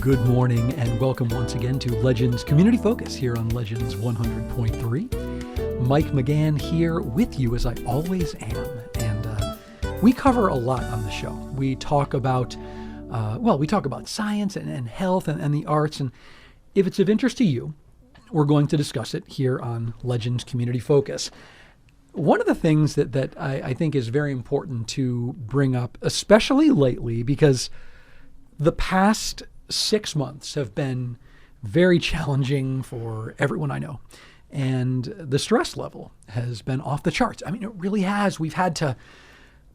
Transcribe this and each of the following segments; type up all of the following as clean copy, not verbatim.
Good morning and welcome once again to Legends Community Focus here on Legends 100.3. Mike McGann here with you as I always am. And we cover a lot on the show. We talk about, science and health and the arts. And if it's of interest to you, we're going to discuss it here on Legends Community Focus. One of the things that I think is very important to bring up, especially lately, because the past 6 months have been very challenging for everyone I know. And the stress level has been off the charts. I mean, it really has. We've had to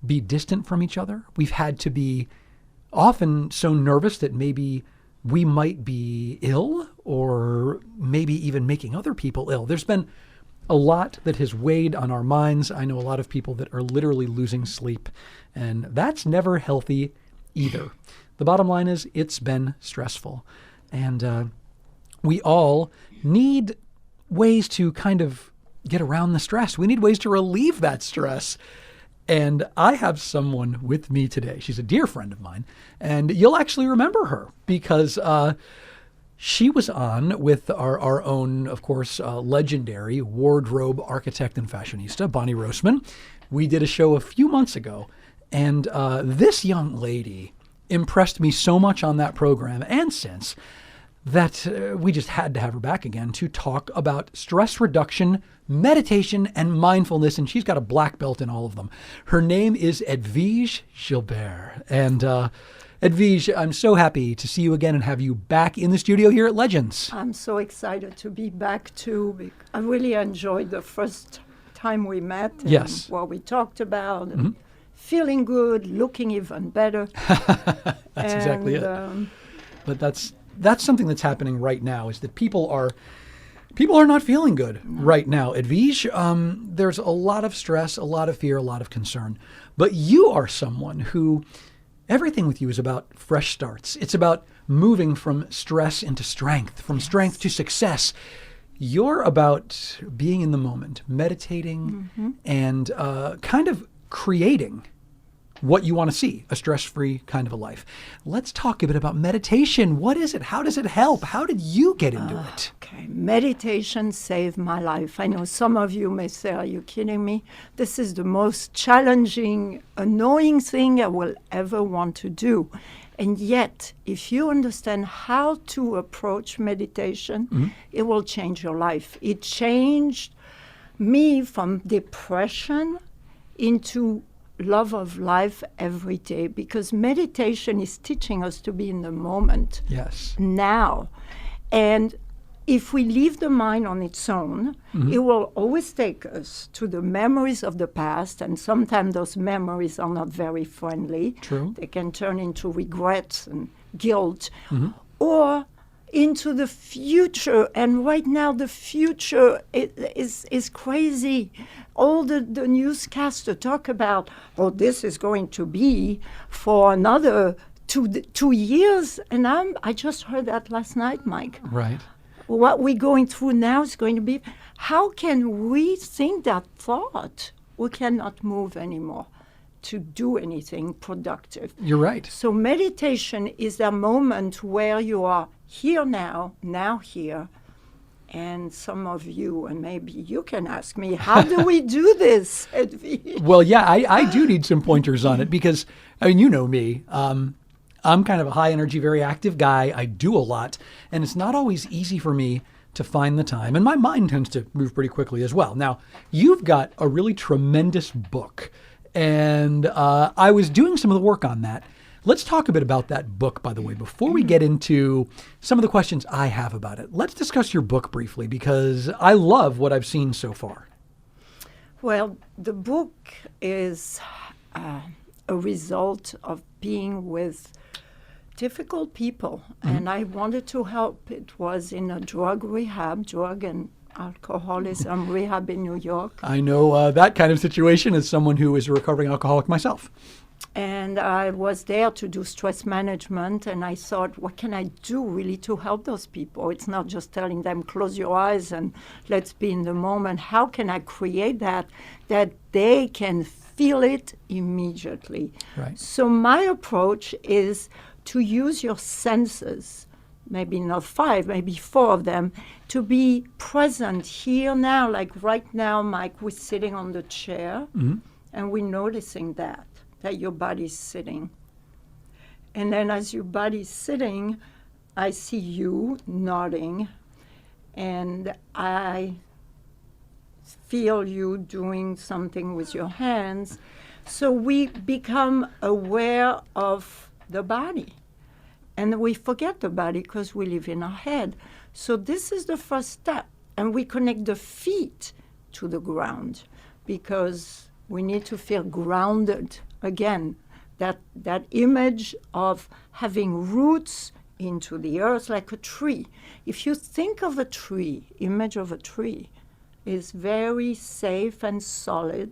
be distant from each other. We've had to be often so nervous that maybe we might be ill or maybe even making other people ill. There's been a lot that has weighed on our minds. I know a lot of people that are literally losing sleep, and that's never healthy either. The bottom line is it's been stressful, and we all need ways to kind of get around the stress. We need ways to relieve that stress. And I have someone with me today. She's a dear friend of mine, and you'll actually remember her because she was on with our own, of course, legendary wardrobe architect and fashionista, Bonnie Roseman. We did a show a few months ago, and this young lady impressed me so much on that program and since that we just had to have her back again to talk about stress reduction, meditation, and mindfulness. And she's got a black belt in all of them. Her name is Edwige Gilbert. And Edwige, I'm so happy to see you again and have you back in the studio here at Legends. I'm so excited to be back too. I really enjoyed the first time we met. And yes. What we talked about. Mm-hmm. Feeling good, looking even better. That's exactly it. But that's something that's happening right now, is that people are not feeling good right now. Edwige, there's a lot of stress, a lot of fear, a lot of concern. But you are someone who, everything with you is about fresh starts. It's about moving from stress into strength, from strength to success. You're about being in the moment, meditating, and kind of creating what you want to see, a stress-free kind of a life. Let's talk a bit about meditation. What is it? How does it help? How did you get into it? Okay, meditation saved my life. I know some of you may say, are you kidding me? This is the most challenging, annoying thing I will ever want to do. And yet, if you understand how to approach meditation, it will change your life. It changed me from depression into love of life every day, because meditation is teaching us to be in the moment. Yes. Now. And if we leave the mind on its own, it will always take us to the memories of the past, and sometimes those memories are not very friendly. True. They can turn into regrets and guilt, or into the future. And right now the future is crazy. All the newscaster talk about, this is going to be for another 2 years. And I just heard that last night, Mike. Right. What we're going through now is going to be, how can we think that thought? We cannot move anymore to do anything productive. You're right. So meditation is a moment where you are here now here. And some of you, and maybe you can ask me, how do we do this, Edwige? Well, yeah, I do need some pointers on it because, I mean, you know me. I'm kind of a high energy, very active guy. I do a lot, and it's not always easy for me to find the time. And my mind tends to move pretty quickly as well. Now, you've got a really tremendous book, and I was doing some of the work on that. Let's talk a bit about that book, by the way, before we get into some of the questions I have about it. Let's discuss your book briefly, because I love what I've seen so far. Well, the book is a result of being with difficult people, and I wanted to help. It was in a drug and alcoholism rehab in New York. I know that kind of situation as someone who is a recovering alcoholic myself. And I was there to do stress management, and I thought, what can I do really to help those people? It's not just telling them, close your eyes and let's be in the moment. How can I create that they can feel it immediately? Right. So my approach is to use your senses maybe not 5, maybe 4 of them, to be present here now. Like right now, Mike, we're sitting on the chair, and we're noticing that your body's sitting. And then as your body's sitting, I see you nodding, and I feel you doing something with your hands. So we become aware of the body. And we forget the body because we live in our head. So this is the first step. And we connect the feet to the ground because we need to feel grounded again. That image of having roots into the earth like a tree. If you think of a tree, image of a tree is very safe and solid.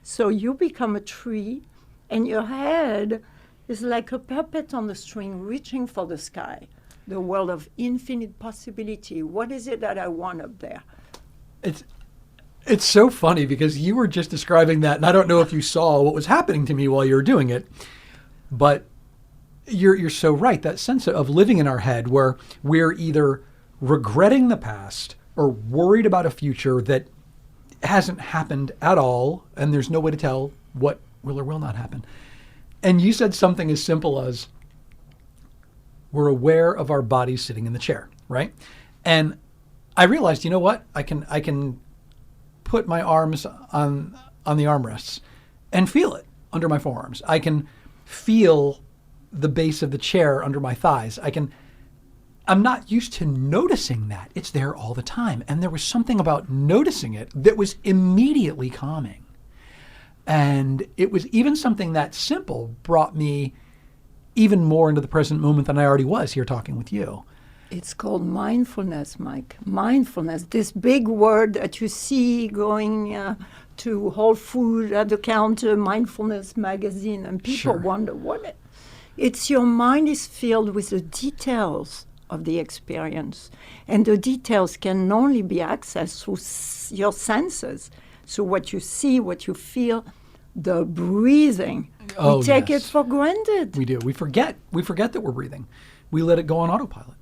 So you become a tree, and your head is like a puppet on the string reaching for the sky, the world of infinite possibility. What is it that I want up there? It's so funny because you were just describing that, and I don't know if you saw what was happening to me while you were doing it, but you're so right. That sense of living in our head where we're either regretting the past or worried about a future that hasn't happened at all, and there's no way to tell what will or will not happen. And you said something as simple as we're aware of our bodies sitting in the chair, right? And I realized, you know what? I can put my arms on the armrests and feel it under my forearms. I can feel the base of the chair under my thighs. I'm not used to noticing that. It's there all the time. And there was something about noticing it that was immediately calming. And it was even something that simple brought me even more into the present moment than I already was here talking with you. It's called mindfulness, Mike. Mindfulness, this big word that you see going to Whole Foods at the counter, Mindfulness magazine, and people wonder what it's. Your mind is filled with the details of the experience. And the details can only be accessed through your senses. So what you see, what you feel, the breathing. We take it for granted. We do. We forget that we're breathing. We let it go on autopilot.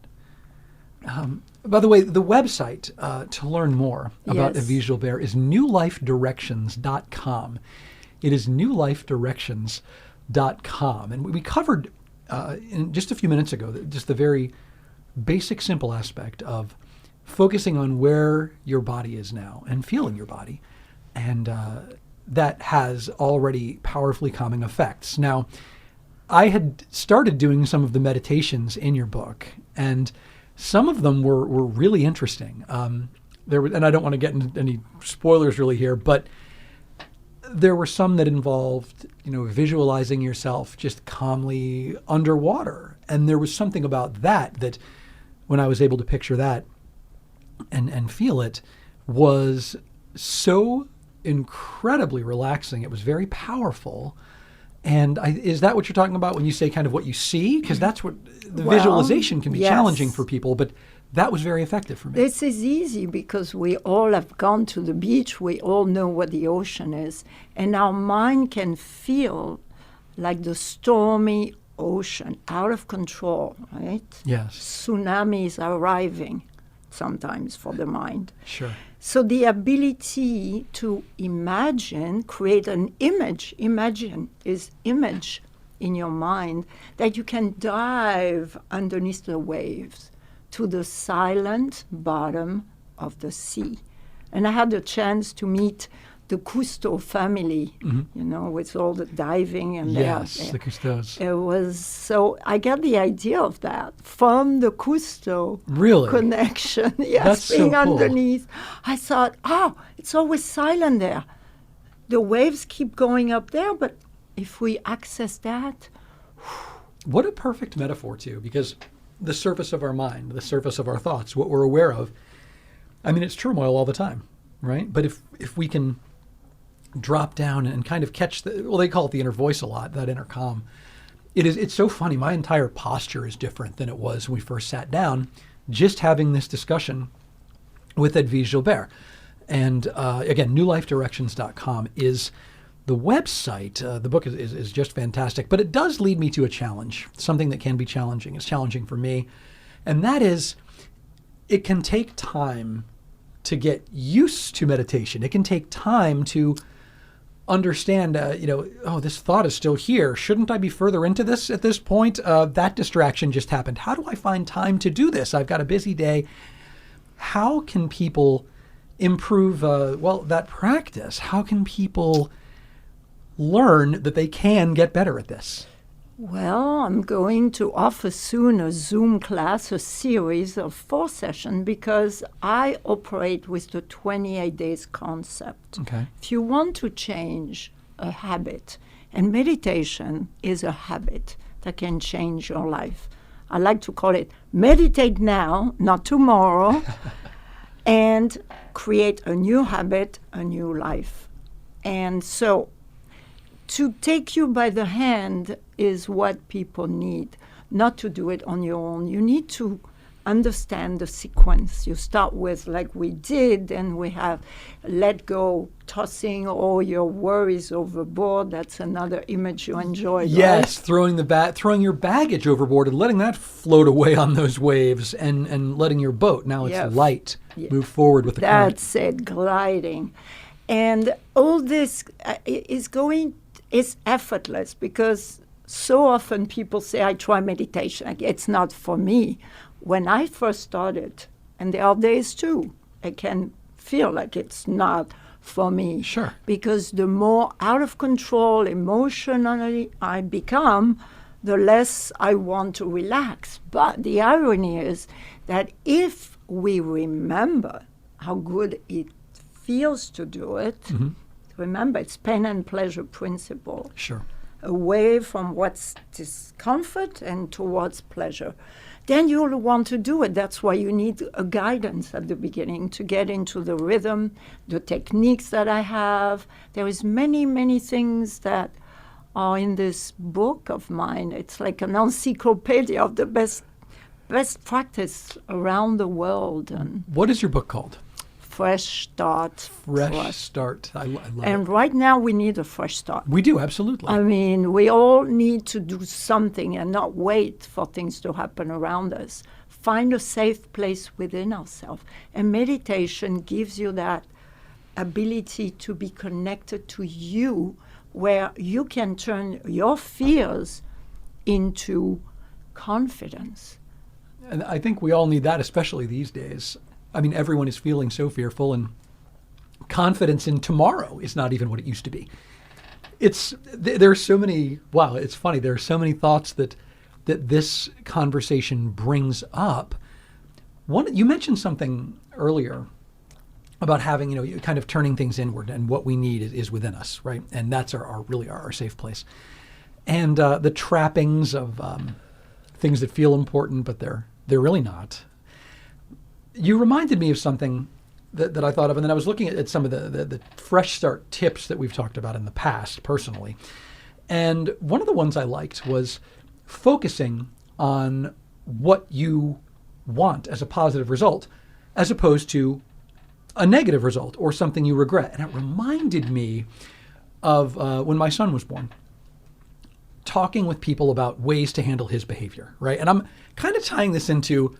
By the way, the website to learn more about Edwige Gilbert is newlifedirections.com. It is newlifedirections.com. And we covered in just a few minutes ago just the very basic, simple aspect of focusing on where your body is now and feeling your body. And that has already powerfully calming effects. Now, I had started doing some of the meditations in your book, and some of them were really interesting. And I don't want to get into any spoilers really here, but there were some that involved, visualizing yourself just calmly underwater. And there was something about that when I was able to picture that and feel it was so incredibly relaxing. It was very powerful. And is that what you're talking about when you say kind of what you see? Because that's what the visualization can be challenging for people, but that was very effective for me. This is easy because we all have gone to the beach. We all know what the ocean is. And our mind can feel like the stormy ocean, out of control, right? Yes. Tsunamis are arriving sometimes for the mind. Sure. So the ability to imagine, create an image, imagine is image in your mind, that you can dive underneath the waves to the silent bottom of the sea. And I had the chance to meet the Cousteau family, with all the diving and the Cousteaus. It was so. I got the idea of that from the Cousteau connection. Yes, that's being so cool. Underneath, I thought, it's always silent there. The waves keep going up there, but if we access that, what a perfect metaphor too, because the surface of our mind, the surface of our thoughts, what we're aware of, I mean, it's turmoil all the time, right? But if we can drop down and kind of catch they call it the inner voice a lot, that inner calm. It's so funny. My entire posture is different than it was when we first sat down, just having this discussion with Edwige Gilbert. And again, newlifedirections.com is the website, the book is just fantastic, but it does lead me to a challenge, something that can be challenging. It's challenging for me. And that is, it can take time to get used to meditation. It can take time to understand, oh, this thought is still here. Shouldn't I be further into this at this point? That distraction just happened. How do I find time to do this? I've got a busy day. How can people improve, that practice? How can people learn that they can get better at this? Well, I'm going to offer soon a Zoom class, a series of 4 sessions, because I operate with the 28 days concept. Okay. If you want to change a habit, and meditation is a habit that can change your life. I like to call it meditate now, not tomorrow, and create a new habit, a new life. And so to take you by the hand is what people need, not to do it on your own. You need to understand the sequence. You start with, like we did, and we have let go, tossing all your worries overboard. That's another image you enjoyed. Yes, right? throwing your baggage overboard and letting that float away on those waves, and letting your boat, now it's light, move forward with the current. That's it, gliding. And all this is effortless, because so often people say, I try meditation. It's not for me. When I first started, and there are days too, I can feel like it's not for me. Sure. Because the more out of control emotionally I become, the less I want to relax. But the irony is that if we remember how good it feels to do it, remember, it's pain and pleasure principle. Sure. Away from what's discomfort and towards pleasure. Then you'll want to do it. That's why you need a guidance at the beginning to get into the rhythm, the techniques that I have. There is many, many things that are in this book of mine. It's like an encyclopedia of the best practice around the world. And what is your book called? Fresh Start. Fresh Start. I love it. And right now we need a fresh start. We do, absolutely. I mean, we all need to do something and not wait for things to happen around us. Find a safe place within ourselves. And meditation gives you that ability to be connected to you, where you can turn your fears into confidence. And I think we all need that, especially these days. I mean, everyone is feeling so fearful, and confidence in tomorrow is not even what it used to be. There's so many, it's funny, there are so many thoughts that this conversation brings up. You mentioned something earlier about having, kind of turning things inward, and what we need is within us, right? And that's our safe place. And the trappings of things that feel important, but they're really not. You reminded me of something that I thought of, and then I was looking at some of the fresh start tips that we've talked about in the past personally. And one of the ones I liked was focusing on what you want as a positive result, as opposed to a negative result or something you regret. And it reminded me of when my son was born, talking with people about ways to handle his behavior, right? And I'm kind of tying this into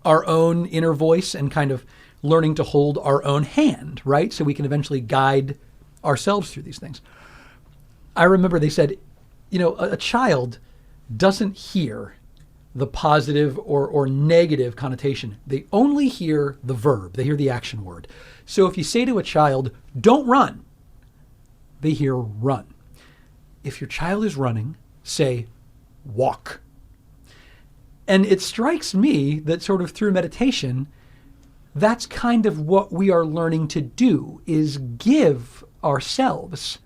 our own inner voice and kind of learning to hold our own hand, right? So we can eventually guide ourselves through these things. I remember they said, a child doesn't hear the positive or negative connotation. They only hear the verb. They hear the action word. So if you say to a child, don't run, they hear run. If your child is running, say walk. And it strikes me that sort of through meditation, that's kind of what we are learning to do, is give ourselves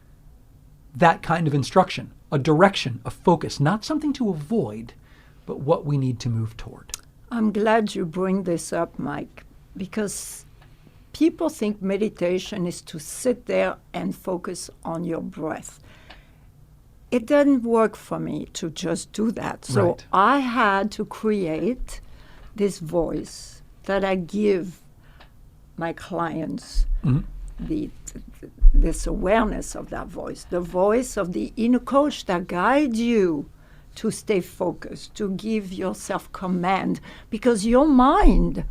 that kind of instruction, a direction, a focus, not something to avoid, but what we need to move toward. I'm glad you bring this up, Mike, because people think meditation is to sit there and focus on your breath. It didn't work for me to just do that. So Right. I had to create this voice that I give my clients, the this awareness of that voice, the voice of the inner coach that guides you to stay focused, to give yourself command, because your mind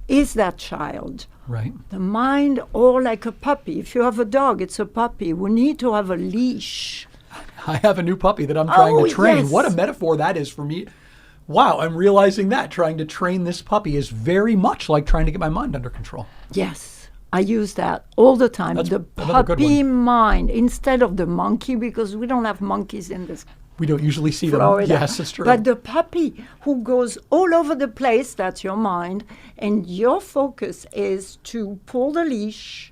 is that child. Right. The mind, or like a puppy. If you have a dog, it's a puppy. We need to have a leash. I have a new puppy that I'm trying to train. Yes. What a metaphor that is for me. Wow, I'm realizing that trying to train this puppy is very much like trying to get my mind under control. Yes, I use that all the time. That's the another good puppy one. mind instead of the monkey, because we don't have monkeys in this We don't usually see them. Florida. Yes, it's true. But the puppy who goes all over the place, that's your mind, and your focus is to pull the leash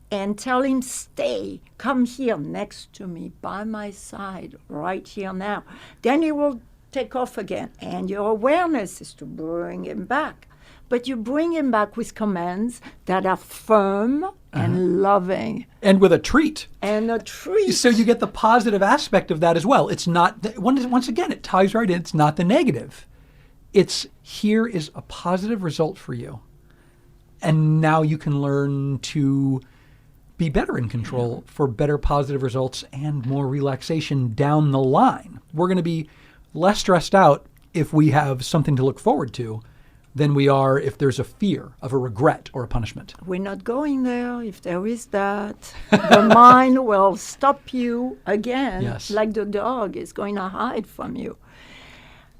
and tell him, stay, come here next to me, by my side, right here now. Then he will take off again, and your awareness is to bring him back. But you bring him back with commands that are firm and loving. And with a treat. And a treat. So you get the positive aspect of that as well. It's not, once again, it ties right in. It's not the negative. It's, here is a positive result for you. And now you can learn to be better in control for better positive results and more relaxation down the line. We're going to be less stressed out if we have something to look forward to than we are if there's a fear of a regret or a punishment. We're not going there. If there is that, the mind will stop you again, Yes. like the dog is going to hide from you.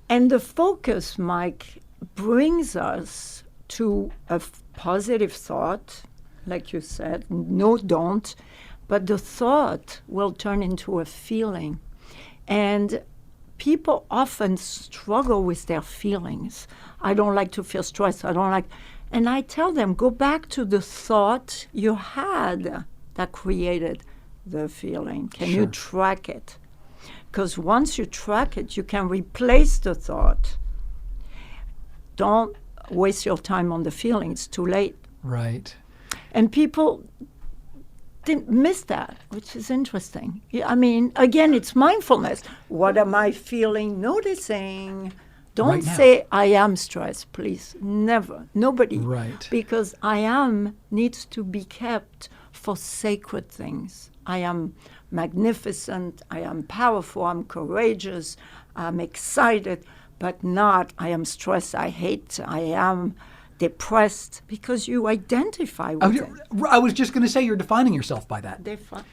And the focus, Mike, brings us to a positive thought, like you said. No, don't. But the thought will turn into a feeling. And people often struggle with their feelings. I don't like to feel stressed. I don't like. And I tell them, go back to the thought you had that created the feeling. Can you Sure. track it? Because once you track it, you can replace the thought. Don't waste your time on the feeling. It's too late. Right. And people didn't miss that, which is interesting. I mean, again, it's mindfulness. What am I feeling? Noticing. Don't Right now. say, I am stressed, please. Never. Nobody. Right. Because I am needs to be kept for sacred things. I am magnificent. I am powerful. I'm courageous. I'm excited. But not, I am stressed. I hate. I am depressed, because you identify with it. I was just going to say, you're defining yourself by that.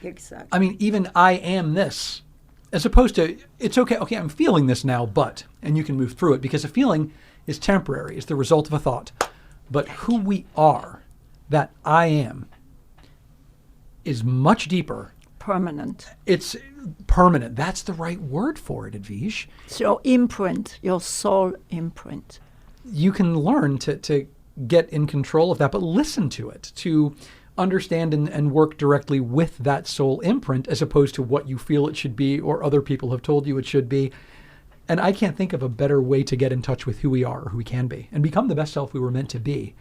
Exactly. I mean, even I am this, as opposed to, it's okay, I'm feeling this now, but, and you can move through it, because a feeling is temporary. It's the result of a thought. But who we are, that I am, is much deeper. Permanent. It's permanent. That's the right word for it, Edwige. It's your imprint, your soul imprint. You can learn to get in control of that, but listen to it, to understand and work directly with that soul imprint, as opposed to what you feel it should be or other people have told you it should be. And I can't think of a better way to get in touch with who we are or who we can be and become the best self we were meant to be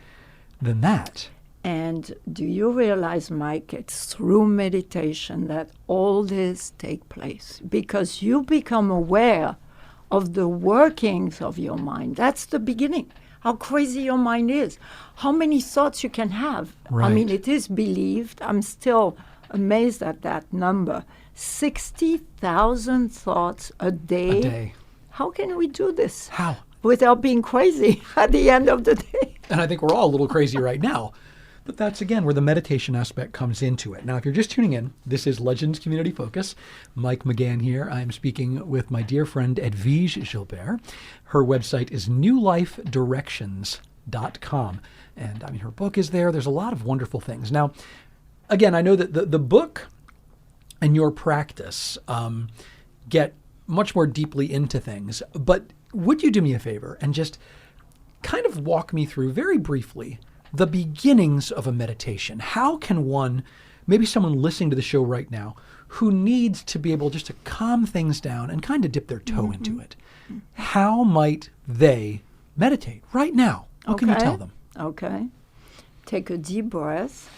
than that. And do you realize, Mike, it's through meditation that all this take place, because you become aware of the workings of your mind. That's the beginning. How crazy your mind is. How many thoughts you can have. Right. I mean, it is believed. I'm still amazed at that number. 60,000 thoughts a day. A day. How can we do this? How? Without being crazy at the end of the day. And I think we're all a little crazy right now. But that's, again, where the meditation aspect comes into it. Now, if you're just tuning in, this is Legends Community Focus. Mike McGann here. I'm speaking with my dear friend Edwige Gilbert. Her website is newlifedirections.com. And, I mean, her book is there. There's a lot of wonderful things. Now, again, I know that the book and your practice get much more deeply into things. But would you do me a favor and just kind of walk me through, very briefly, the beginnings of a meditation? How can one, maybe someone listening to the show right now, who needs to be able just to calm things down and kind of dip their toe into it, how might they meditate right now? What can you tell them? Okay. Take a deep breath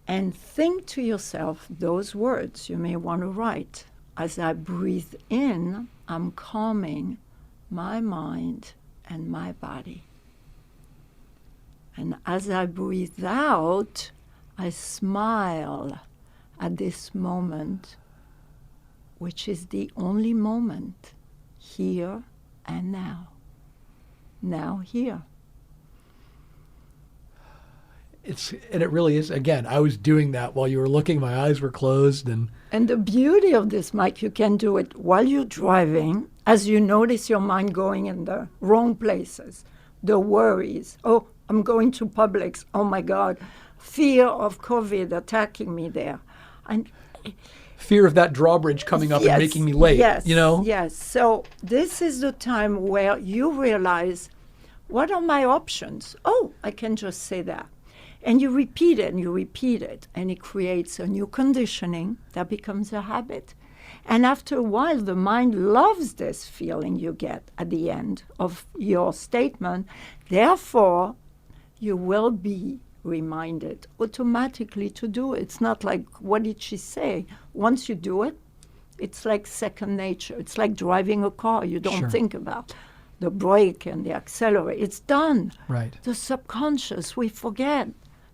and think to yourself those words you may want to write. As I breathe in, I'm calming my mind and my body. And as I breathe out, I smile at this moment, which is the only moment, here and now. Now, here. And it really is, again, I was doing that while you were looking, my eyes were closed. And the beauty of this, Mike, you can do it while you're driving, as you notice your mind going in the wrong places, the worries. Oh, I'm going to Publix. Oh, my God. Fear of COVID attacking me there. And fear of that drawbridge coming up, yes, and making me late, yes, you know? Yes. So this is the time where you realize, what are my options? Oh, I can just say that. And you repeat it, and it creates a new conditioning that becomes a habit. And after a while, the mind loves this feeling you get at the end of your statement. Therefore, you will be reminded automatically to do it. It's not like, what did she say? Once you do it, it's like second nature. It's like driving a car. You don't Sure. think about the brake and the accelerator. It's done. Right. The subconscious, we forget,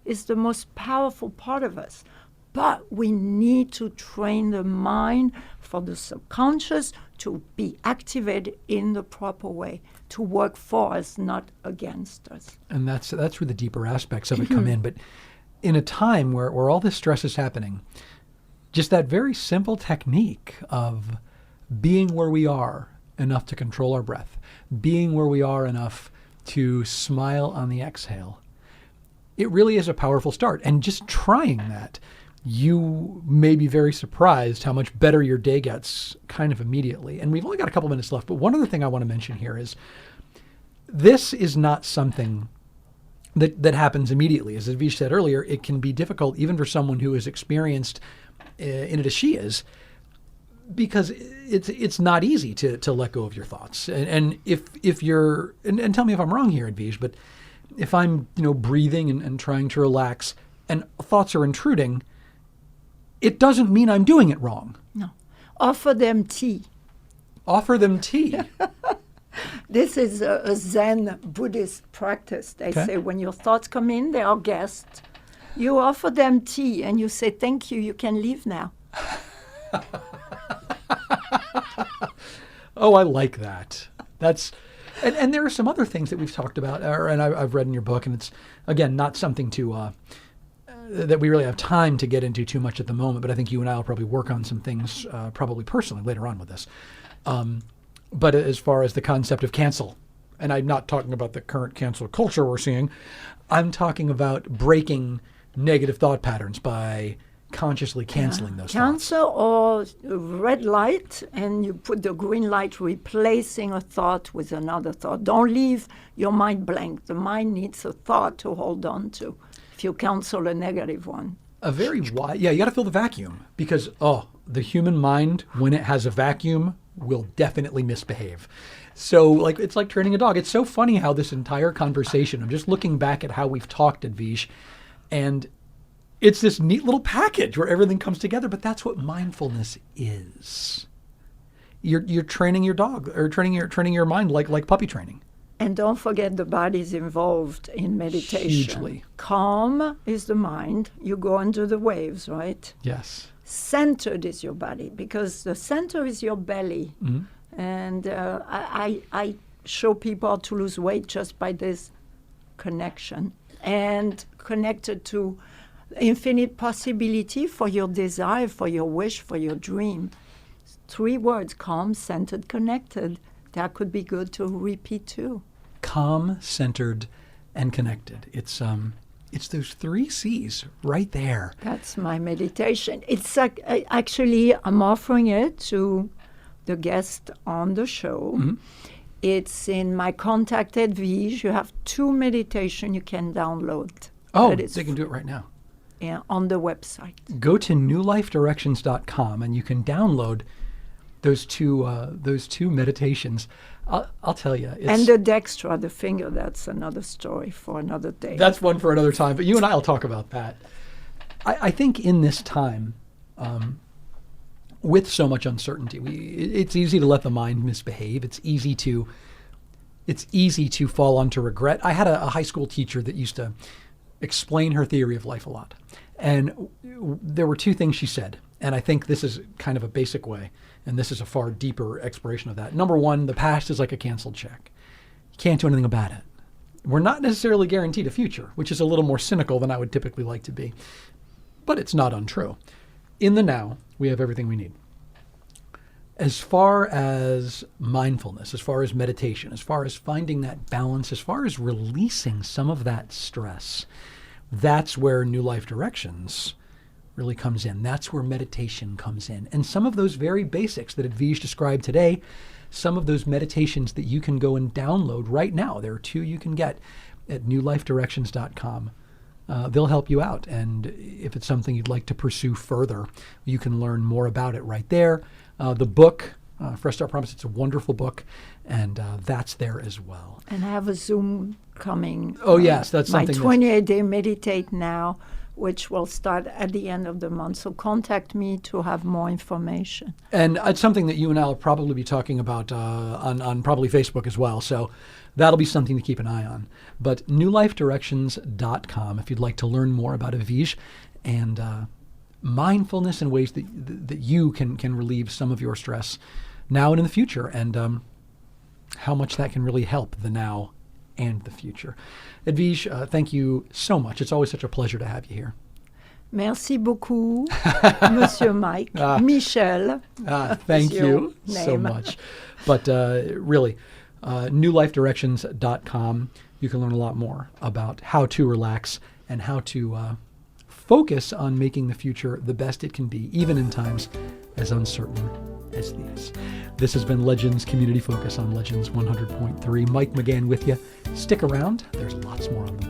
is the most powerful part of us. But we need to train the mind for the subconscious to be activated in the proper way, to work for us, not against us. And that's where the deeper aspects of it come in. But in a time where all this stress is happening, just that very simple technique of being where we are enough to control our breath, being where we are enough to smile on the exhale, it really is a powerful start. And just trying that, you may be very surprised how much better your day gets kind of immediately. And we've only got a couple minutes left, but one other thing I want to mention here is this is not something that happens immediately. As Edwige said earlier, it can be difficult even for someone who is experienced in it as she is, because it's not easy to let go of your thoughts. And if you're, and tell me if I'm wrong here, Edwige, but if I'm breathing and trying to relax and thoughts are intruding, it doesn't mean I'm doing it wrong. No. Offer them tea. Offer them tea. This is a Zen Buddhist practice. They say when your thoughts come in, they are guests. You offer them tea and you say, thank you, you can leave now. Oh, I like that. That's, and there are some other things that we've talked about, and I've read in your book, and it's, again, not something to that we really have time to get into too much at the moment, but I think you and I will probably work on some things probably personally later on with this. But as far as the concept of cancel, and I'm not talking about the current cancel culture we're seeing, I'm talking about breaking negative thought patterns by consciously canceling those thoughts. Cancel or red light, and you put the green light replacing a thought with another thought. Don't leave your mind blank. The mind needs a thought to hold on to if you cancel a negative one. A very wide, you got to fill the vacuum, because, the human mind, when it has a vacuum, will definitely misbehave. So it's like training a dog. It's so funny how this entire conversation, I'm just looking back at how we've talked, Edwige, and it's this neat little package where everything comes together, but that's what mindfulness is. You're training your dog, or training your mind like puppy training. And don't forget the body's involved in meditation. Hugely. Calm is the mind. You go under the waves, right? Yes. Centered is your body, because the center is your belly. Mm-hmm. And I show people how to lose weight just by this connection. And connected to infinite possibility for your desire, for your wish, for your dream. 3 words: calm, centered, connected. That could be good to repeat too. Calm, centered, and connected. It's those 3 C's right there. That's my meditation. It's like, actually, I'm offering it to the guest on the show. Mm-hmm. It's in my contact Edwige. You have 2 meditation you can download. Oh, they can do it right now. Yeah, on the website. Go to newlifedirections.com and you can download those two meditations. I'll tell you. And the dextra, the finger, that's another story for another day. That's one for another time, but you and I will talk about that. I think in this time, with so much uncertainty, it's easy to let the mind misbehave. It's easy to fall onto regret. I had a high school teacher that used to explain her theory of life a lot. And there were two things she said, and I think this is kind of a basic way, and this is a far deeper exploration of that. Number one, the past is like a canceled check. You can't do anything about it. We're not necessarily guaranteed a future, which is a little more cynical than I would typically like to be. But it's not untrue. In the now, we have everything we need. As far as mindfulness, as far as meditation, as far as finding that balance, as far as releasing some of that stress, that's where New Life Directions really comes in. That's where meditation comes in. And some of those very basics that Edwige described today, some of those meditations that you can go and download right now, there are 2 you can get at newlifedirections.com. They'll help you out. And if it's something you'd like to pursue further, you can learn more about it right there. The book, Fresh Start Promise, it's a wonderful book, and that's there as well. And I have a Zoom coming. Oh, yes, that's something. My 28-day Meditate Now, which will start at the end of the month. So contact me to have more information. And it's something that you and I will probably be talking about on probably Facebook as well. So that'll be something to keep an eye on. But newlifedirections.com if you'd like to learn more about Edwige and mindfulness and ways that you can relieve some of your stress now and in the future, and how much that can really help the now and the future. Edwige, thank you so much. It's always such a pleasure to have you here. Merci beaucoup, Monsieur Mike. Michel. Thank you so much. But really, newlifedirections.com, you can learn a lot more about how to relax and how to focus on making the future the best it can be, even in times as uncertain as these. This has been Legends Community Focus on Legends 100.3. Mike McGann with you. Stick around. There's lots more on the